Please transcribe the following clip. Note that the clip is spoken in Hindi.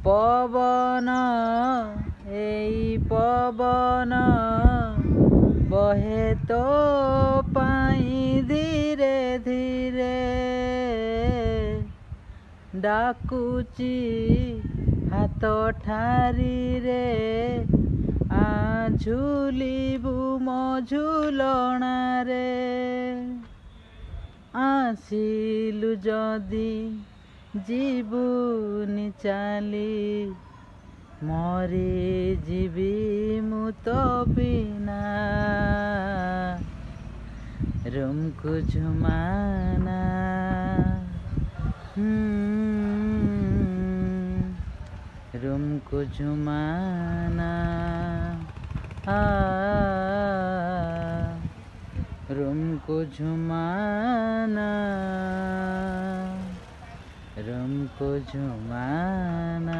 पवन एई पवन बहे तो पाई धीरे धीरे डाकुची हाथ ठारी रे झुलिबु मो झुलणारे आसिलु जदि जीवुनि चाली मरी जीवी मु तो बिना रुमकु झुमाना रुमकु झुमाना रुमकु झुमाना रुमकु झुमाना।